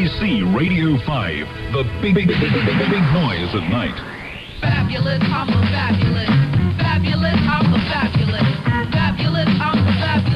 ABC Radio 5, the big noise at night. Fabulous, I'm the fabulous. Fabulous, I'm the fabulous. Fabulous, I'm the fabulous.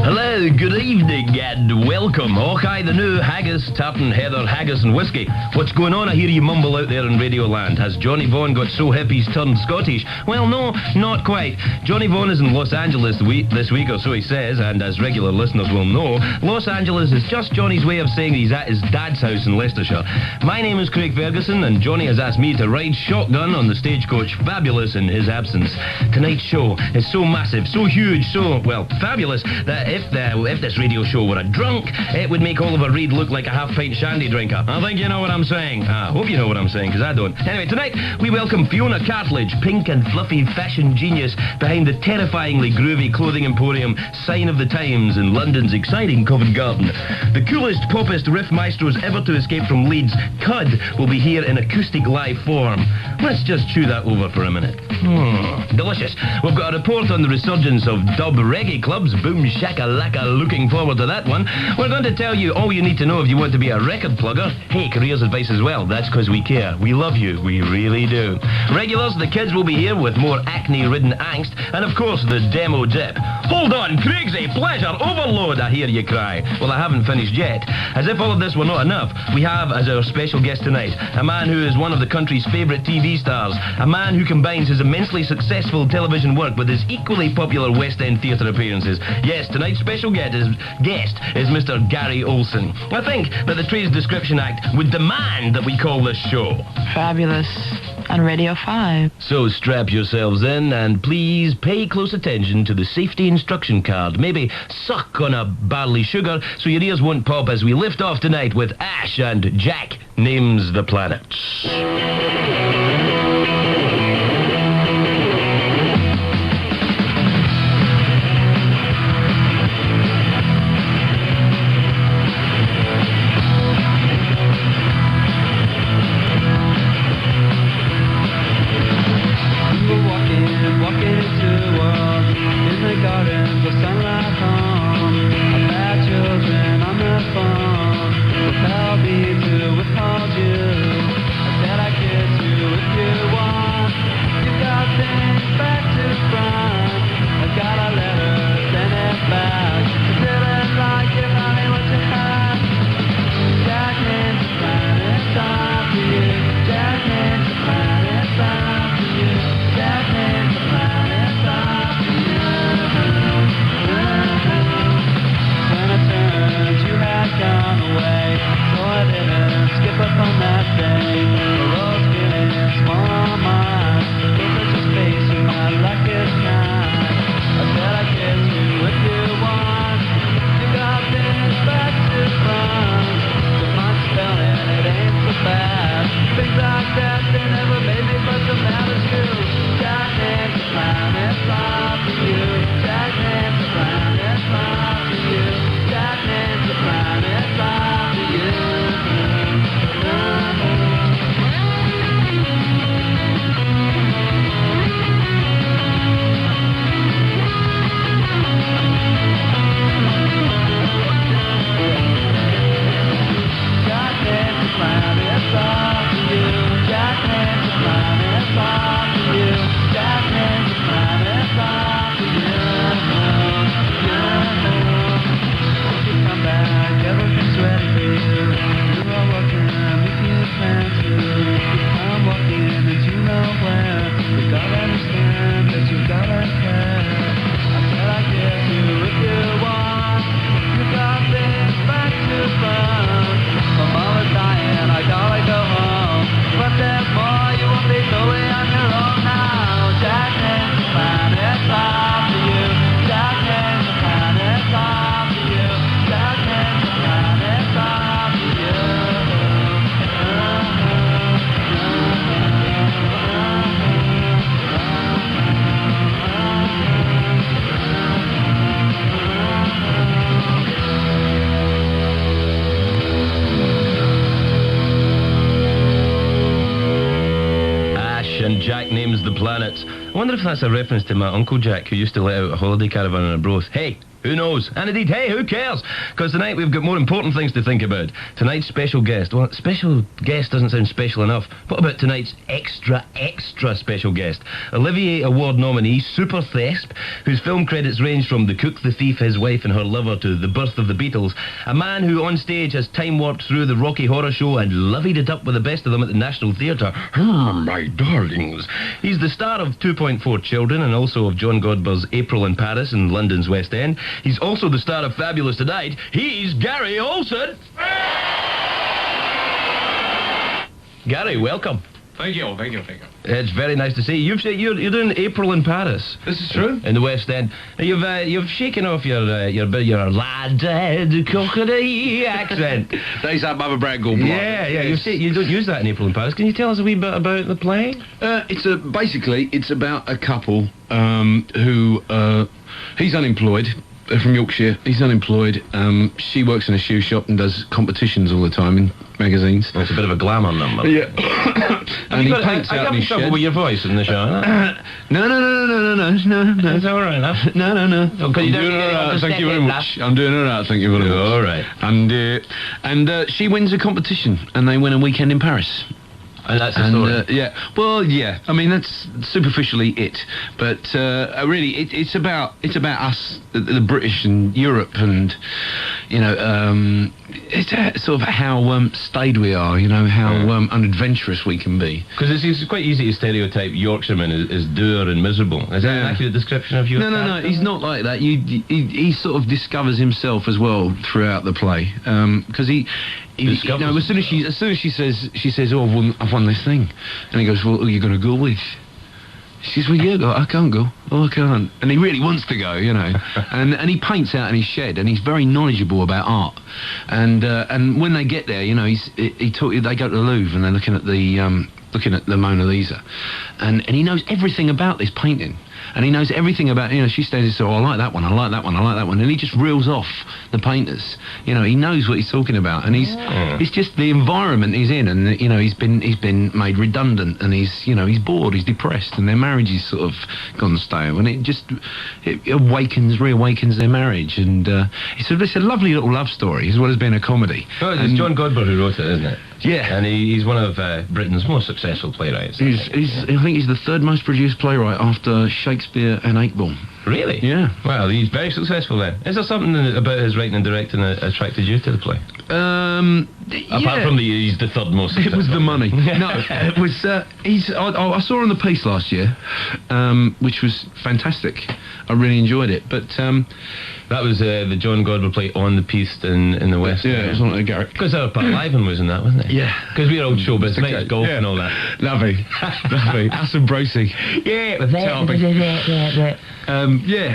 Hello, good evening, and welcome. Hawkeye, the new haggis, tartan, heather, haggis and whiskey. What's going on? I hear you mumble out there in Radioland. Has Johnny Vaughan got so hip he's turned Scottish? Well, no, not quite. Johnny Vaughan is in Los Angeles this week, or so he says, and as regular listeners will know, Los Angeles is just Johnny's way of saying he's at his dad's house in Leicestershire. My name is Craig Feguson, and Johnny has asked me to ride shotgun on the stagecoach Fabulous in his absence. Tonight's show is so massive, so huge, so, well, fabulous, that if this radio show were a drunk, it would make Oliver Reed look like a half-pint shandy drinker. I think you know what I'm saying. I hope you know what I'm saying, because I don't. Anyway, tonight we welcome Fiona Cartledge, pink and fluffy fashion genius behind the terrifyingly groovy clothing emporium Sign of the Times in London's exciting Covent Garden. The coolest, poppest riff maestros ever to escape from Leeds, Cud, will be here in acoustic live form. Let's just chew that over for a minute. Delicious. We've got a report on the resurgence of dub reggae clubs. Boom shakalaka, looking forward to that one. We're going to tell you all you need to know if you want to be a record plugger. Hey, careers advice as well. That's because we care. We love you. We really do. Regulars, the kids will be here with more acne-ridden angst, and of course the demo dip. Hold on, Craig's a pleasure overload, I hear you cry. Well, I haven't finished yet. As if all of this were not enough, we have as our special guest tonight a man who is one of the country's favourite TV stars, a man who combines his immensely successful television work with his equally popular West End theatre appearances. Yes, tonight's special guest is Mr. Gary Olsen. I think that the Trades Description Act would demand that we call this show Fabulous on Radio 5. So strap yourselves in and please pay close attention to the safety instruction card. Maybe suck on a barley sugar so your ears won't pop as we lift off tonight with Ash and Jack Names the Planets. Jack Names the Planets. I wonder if that's a reference to my Uncle Jack, who used to let out a holiday caravan in a broth. Hey, Who knows? And indeed, hey, who cares? Because tonight we've got more important things to think about. Tonight's special guest. Well, special guest doesn't sound special enough. What about tonight's extra special guest? Olivier Award nominee, Super Thesp, whose film credits range from The Cook, the Thief, His Wife and Her Lover to The Birth of the Beatles. A man who on stage has time-warped through the Rocky Horror Show and livied it up with the best of them at the National Theatre. My darlings. He's the star of 2.4 Children and also of John Godber's April in Paris and London's West End. He's also the star of Fabulous Tonight. He's Gary Olsen. Gary, welcome. Thank you. It's very nice to see you. You're doing April in Paris. This is true. In the West End. Now, you've shaken off your lad cockney accent. That's that Baba Bradgold. Yeah. You don't use that in April in Paris. Can you tell us a wee bit about the play? It's about a couple who he's unemployed. From Yorkshire. He's unemployed. She works in a shoe shop and does competitions all the time in magazines. That's a bit of a glamour number. Yeah. And he paints out in his trouble shed. with your voice in the show. No. It's all right, huh? No. Oh, I'm doing all right. Thank you very much. I'm doing all right. Thank you very much. All right. And she wins a competition, and they win a weekend in Paris. And that's the story. I mean, that's superficially it, but really, it's about us, the British and Europe, and it's sort of how staid we are. How unadventurous we can be. Because it's quite easy to stereotype Yorkshiremen as dour and miserable. Is that an accurate description of your? No. He's not like that. He sort of discovers himself as well throughout the play, because as soon as she says, "Oh, I've won this thing," and he goes, "Well, who are you going to go with?" She says, "Well, yeah, I can't go. Oh, I can't." And he really wants to go, and he paints out in his shed, and he's very knowledgeable about art. And when they get there, they go to the Louvre and they're looking at the Mona Lisa, and he knows everything about this painting. And he knows everything about, she stays and says, "Oh, I like that one, I like that one, I like that one." And he just reels off the painters. He knows what he's talking about. And it's just the environment he's in. And, he's been made redundant. And he's bored, he's depressed. And their marriage is sort of gone stale. And it reawakens their marriage. And it's a lovely little love story, as well as being a comedy. Oh, it's John Godber who wrote it, isn't it? Yeah. And he's one of Britain's most successful playwrights. I think he's the third most produced playwright after Shakespeare and Aikbaum. Really? Yeah. Well, he's very successful then. Is there something about his writing and directing that attracted you to the play? Apart from he's the third most successful. It was the money. No, it was. I saw on the piece last year, which was fantastic. I really enjoyed it. But that was the John Godber play on the piece in the West. Yeah, it was on the Garrick. Because Pat Lyven was in that, wasn't it? Yeah. Because we're old showbiz, mates, golf and all that. Lovely. Alison Bracey. Yeah.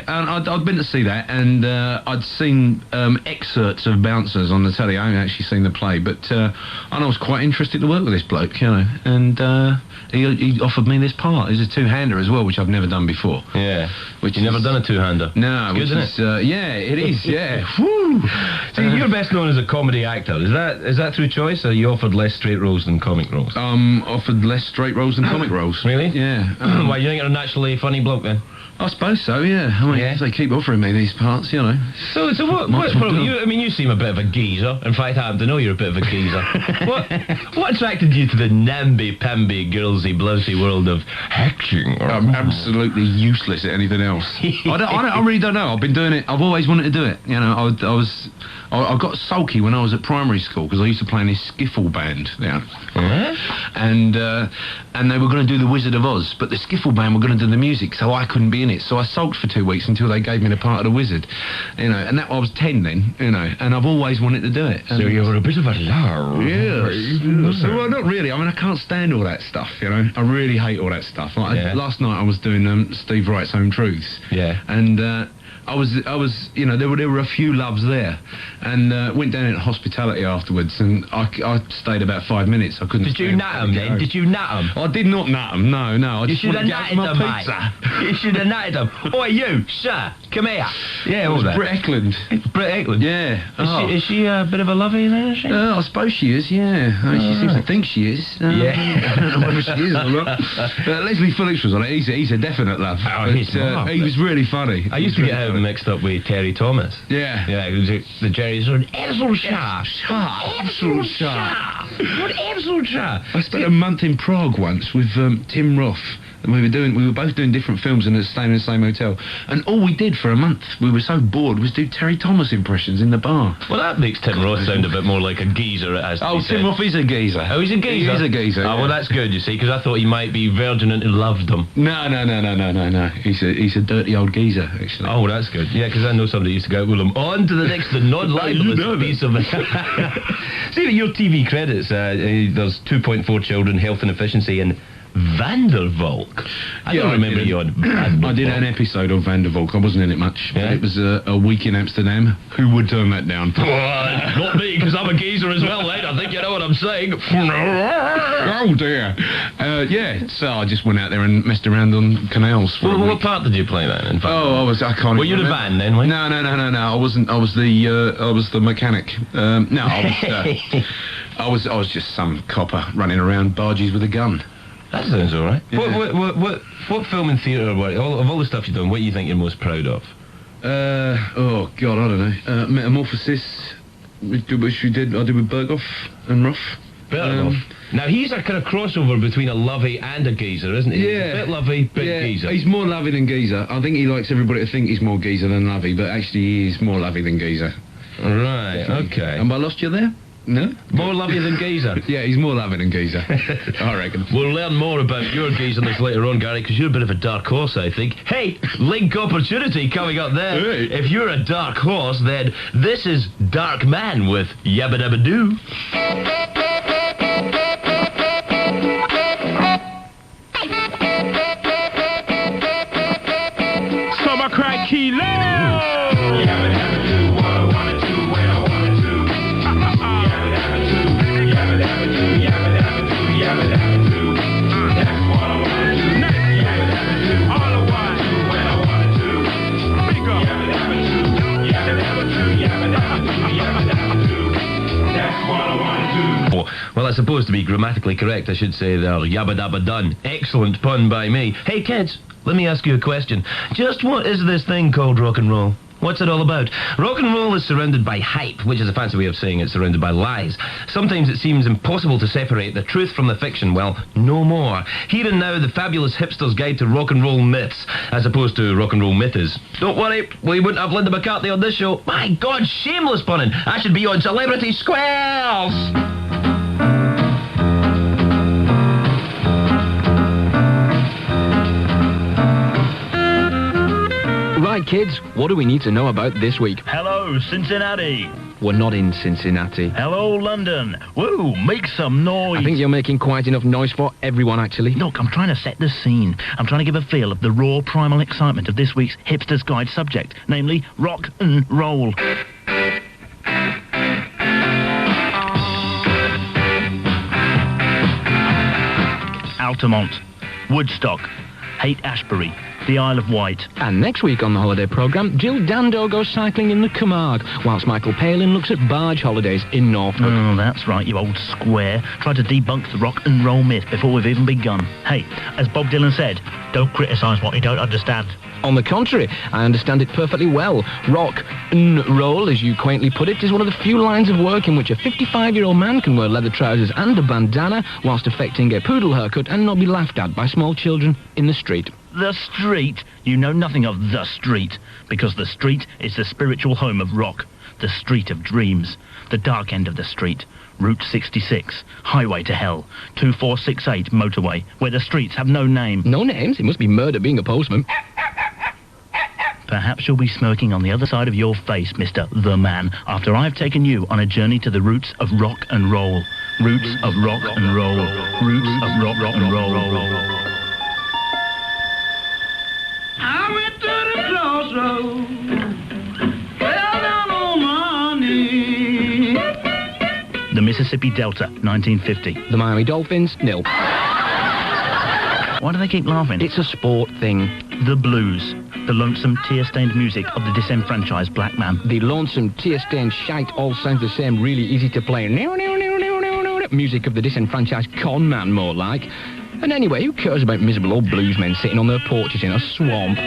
And I'd been to see that, and I'd seen excerpts of Bouncers on the telly. I haven't actually seen the play, but and I was quite interested to work with this bloke, and he offered me this part. It's a two-hander as well, which I've never done before. Yeah. Which you've never done a two-hander. No, it's good, isn't it? Yeah, it is. Yeah. Woo. So you're best known as a comedy actor. Is that through choice, or you offered less straight roles than comic roles? Offered less straight roles than comic roles. Really? Yeah. Why, you think you're a naturally funny bloke then? I suppose so, yeah. I mean, if they keep offering me these parts, So you seem a bit of a geezer. In fact, I happen to know you're a bit of a geezer. What attracted you to the namby-pamby, girlsy, blousy world of acting? I'm absolutely useless at anything else. I really don't know. I've been doing it. I've always wanted to do it. I got sulky when I was at primary school because I used to play in this skiffle band. Yeah. And they were going to do The Wizard of Oz, but the skiffle band were going to do the music, so I couldn't be in it. So I sulked for 2 weeks until they gave me the part of the wizard. And that I was 10 then. And I've always wanted to do it. So you're a bit of a lard. Yes. So not really. I mean, I can't stand all that stuff. I really hate all that stuff. Last night I was doing Steve Wright's Home Truths. Yeah. And I was, there were a few loves there, and went down into hospitality afterwards, and I stayed about 5 minutes. I couldn't. Did you nut him then? Did you nut him? I did not nut him. No. I you just should have wanted to nutted get him, pizza. mate. You should have nutted him. Oi, you, sir, come here. Yeah, all that. Britt Eklund. Britt Eklund. Yeah. Is she a bit of a lovey then? Is she? I suppose she is. Yeah. I mean, she seems to think she is. Yeah. I don't know whether she is or not. Leslie Phillips was on it. He's a definite love. Oh, he's he was really funny. I used to get got him mixed up with Terry Thomas. Yeah. Yeah, the Jerry's an absolute sharp. Absolute sharp. What absolute sharp? I spent a month in Prague once with Tim Roth. And we were both doing different films and staying in the same hotel. And all we did for a month, we were so bored, was do Terry Thomas impressions in the bar. Well, that makes Tim Roth sound a bit more like a geezer, it has to be said. Tim Roth is a geezer. Oh, he's a geezer? He's a geezer. Oh, well, that's good, you see, because I thought he might be virgin and loved them. No. He's a dirty old geezer, actually. Oh, that's good. Yeah, because I know somebody used to go out with him. On to the next, the non-libelous piece of... See, your TV credits, there's 2.4 children, health and efficiency, and Vandervalk. I don't remember you on Vandervalk. I did an episode of Vandervalk. I wasn't in it much. Yeah? It was a week in Amsterdam. Who would turn that down? Not me, because I'm a geezer as well, mate. I think you know what I'm saying. Oh, dear. Yeah, so I just went out there and messed around on canals for a week. What part did you play then? In fact? I can't Were you the van then, weren't you? No, I wasn't. I was the mechanic. No, I was just some copper running around barges with a gun. That sounds all right. Yeah. What film and theatre, of all the stuff you've done, what do you think you're most proud of? Oh, God, I don't know. Metamorphosis, which we did. I did with Berghoff and Ruff. Berghoff. Now, he's a kind of crossover between a lovey and a geezer, isn't he? Yeah. He's a bit lovey, bit geezer. He's more lovey than geezer. I think he likes everybody to think he's more geezer than lovey, but actually he is more lovey than geezer. Right, okay. Have I lost you there? No? More lovey than geezer? Yeah, he's more lovey than geezer, I reckon. We'll learn more about your geezerness later on, Gary, because you're a bit of a dark horse, I think. Hey, link opportunity coming up there. Hey. If you're a dark horse, then this is Dark Man with Yabba Dabba Doo. Summer crack kilo. Well, that's supposed to be grammatically correct. I should say they're yabba dabba done. Excellent pun by me. Hey, kids, let me ask you a question. Just what is this thing called rock and roll? What's it all about? Rock and roll is surrounded by hype, which is a fancy way of saying it's surrounded by lies. Sometimes it seems impossible to separate the truth from the fiction. Well, no more. Here and now, the fabulous hipster's guide to rock and roll myths, as opposed to rock and roll myths. Don't worry, we wouldn't have Linda McCartney on this show. My God, shameless punning. I should be on Celebrity Squares. Right, kids, what do we need to know about this week? Hello, Cincinnati. We're not in Cincinnati. Hello, London. Woo, make some noise. I think you're making quite enough noise for everyone, actually. Look, I'm trying to set the scene. I'm trying to give a feel of the raw, primal excitement of this week's Hipster's Guide subject, namely rock and roll. Altamont, Woodstock, Haight-Ashbury, the Isle of Wight. And next week on the holiday programme, Jill Dando goes cycling in the Camargue, whilst Michael Palin looks at barge holidays in Norfolk. Oh, that's right, you old square. Try to debunk the rock and roll myth before we've even begun. Hey, as Bob Dylan said, don't criticise what you don't understand. On the contrary, I understand it perfectly well. Rock and roll, as you quaintly put it, is one of the few lines of work in which a 55-year-old man can wear leather trousers and a bandana whilst affecting a poodle haircut and not be laughed at by small children in the street. The street? You know nothing of the street, because the street is the spiritual home of rock, the street of dreams, the dark end of the street, Route 66, highway to hell, 2468 motorway, where the streets have no name. No names? It must be murder being a postman. Perhaps you'll be smirking on the other side of your face, Mr. The Man, after I've taken you on a journey to the roots of rock and roll. Roots of rock and roll. Roots of rock and roll. I went to the crossroads, fell down on my knees. The Mississippi Delta, 1950. The Miami Dolphins, 0. Why do they keep laughing? It's a sport thing. The blues, the lonesome, tear-stained music of the disenfranchised black man. The lonesome, tear-stained shite all sounds the same, really easy to play. Music of the disenfranchised con man, more like. And anyway, who cares about miserable old bluesmen sitting on their porches in a swamp?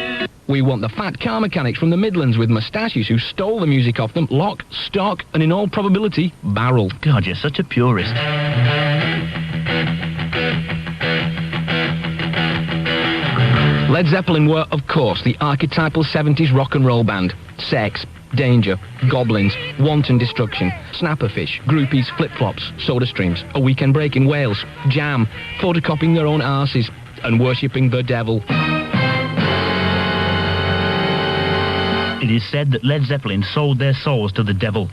We want the fat car mechanics from the Midlands with moustaches who stole the music off them, lock, stock, and in all probability, barrel. God, you're such a purist. Led Zeppelin were, of course, the archetypal 70s rock and roll band. Sex, danger, goblins, wanton destruction, snapperfish, groupies, flip-flops, soda streams, a weekend break in Wales, jam, photocopying their own arses, and worshipping the devil. It is said that Led Zeppelin sold their souls to the devil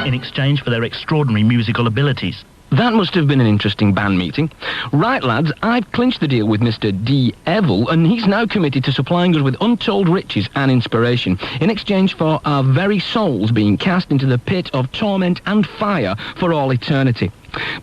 in exchange for their extraordinary musical abilities. That must have been an interesting band meeting. Right, lads, I've clinched the deal with Mr. D. Evil, and he's now committed to supplying us with untold riches and inspiration in exchange for our very souls being cast into the pit of torment and fire for all eternity.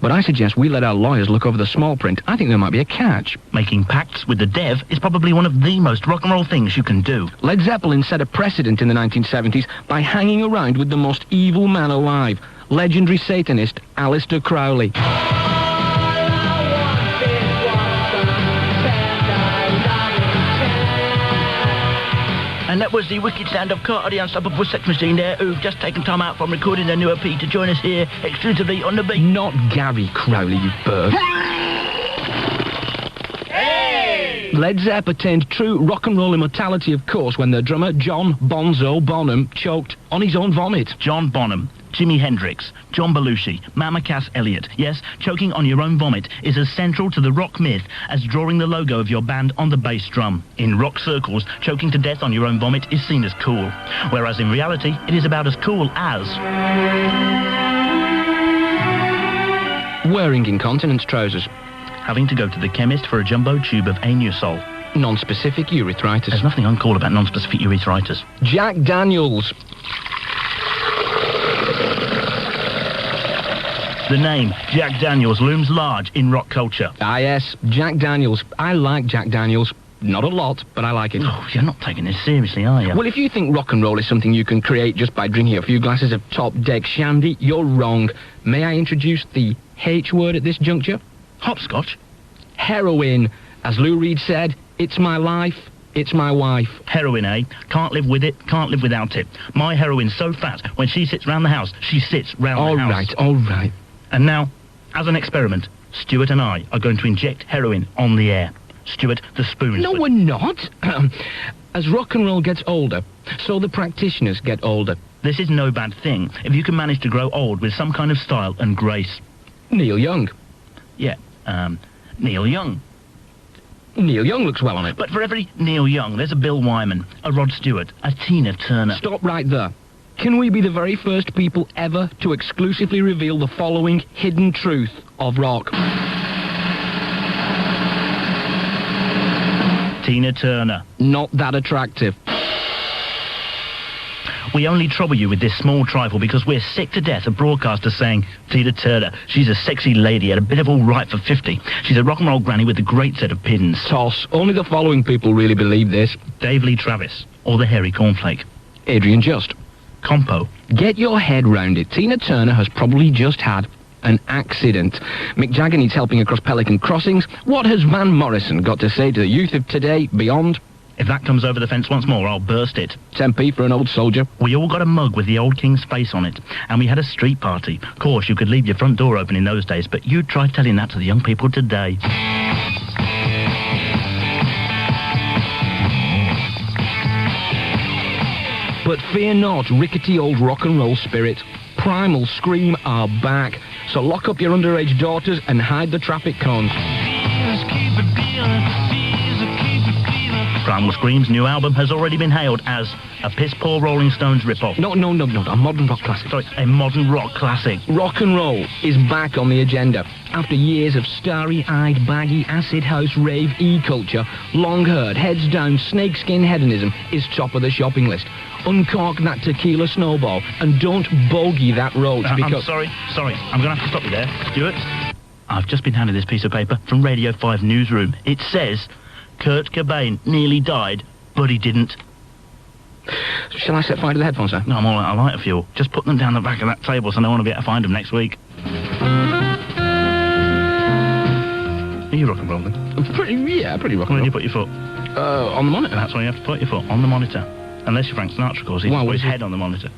But I suggest we let our lawyers look over the small print. I think there might be a catch. Making pacts with the dev is probably one of the most rock and roll things you can do. Led Zeppelin set a precedent in the 1970s by hanging around with the most evil man alive, legendary Satanist Aleister Crowley. And that was the wicked sound of Carter the Unstoppable Sex Machine there, who've just taken time out from recording their new EP to join us here exclusively on the beat. Not Gary Crowley, you bird. Hey! Led Zepp attained true rock and roll immortality, of course, when their drummer John Bonzo Bonham choked on his own vomit. John Bonham, Jimi Hendrix, John Belushi, Mama Cass Elliot. Yes, choking on your own vomit is as central to the rock myth as drawing the logo of your band on the bass drum. In rock circles, choking to death on your own vomit is seen as cool, whereas in reality, it is about as cool as wearing incontinence trousers. Having to go to the chemist for a jumbo tube of Anusol. Non-specific urethritis. There's nothing uncool about non-specific urethritis. Jack Daniels. The name Jack Daniels looms large in rock culture. Ah, yes, Jack Daniels. I like Jack Daniels. Not a lot, but I like it. Oh, you're not taking this seriously, are you? Well, if you think rock and roll is something you can create just by drinking a few glasses of top-deck shandy, you're wrong. May I introduce the H word at this juncture? Hopscotch? Heroin. As Lou Reed said, it's my life, it's my wife. Heroin, eh? Can't live with it, can't live without it. My heroin's so fat, when she sits round the house, she sits round the house. All right. And now, as an experiment, Stuart and I are going to inject heroin on the air. Stuart, the spoon. No, we're not. As rock and roll gets older, so the practitioners get older. This is no bad thing, if you can manage to grow old with some kind of style and grace. Neil Young. Yeah, Neil Young. Neil Young looks well on it. But for every Neil Young, there's a Bill Wyman, a Rod Stewart, a Tina Turner. Stop right there. Can we be the very first people ever to exclusively reveal the following hidden truth of rock? Tina Turner. Not that attractive. We only trouble you with this small trifle because we're sick to death of broadcasters saying, Tina Turner, she's a sexy lady at a bit of all right for 50. She's a rock and roll granny with a great set of pins. Toss. Only the following people really believe this. Dave Lee Travis, or the Hairy Cornflake. Adrian Just. Compo. Get your head round it. Tina Turner has probably just had an accident. Mick Jagger needs helping across Pelican Crossings. What has Van Morrison got to say to the youth of today beyond? If that comes over the fence once more, I'll burst it. 10p for an old soldier. We all got a mug with the old king's face on it, and we had a street party. Of course, you could leave your front door open in those days, but you try telling that to the young people today. But fear not, rickety old rock and roll spirit. Primal Scream are back. So lock up your underage daughters and hide the traffic cones. Primal Scream's new album has already been hailed as a piss-poor Rolling Stones rip-off. No, a modern rock classic. Sorry, a modern rock classic. Rock and roll is back on the agenda. After years of starry-eyed, baggy, acid house, rave, e-culture, long-haired, heads down, snakeskin hedonism is top of the shopping list. Uncork that tequila snowball and don't bogey that roach because... I'm sorry. I'm going to have to stop you there. Stuart, I've just been handed this piece of paper from Radio 5 Newsroom. It says... Kurt Cobain nearly died, but he didn't. Shall I set fire to the headphones, sir? No, I'm all right. I light a few. Just put them down the back of that table so no one will be able to find them next week. Are you rock and roll then? Pretty rock and Where roll. do you put your foot? On the monitor. That's where you have to put your foot, on the monitor. Unless you're Frank Sinatra, of course. He's Well, got his which is- head on the monitor.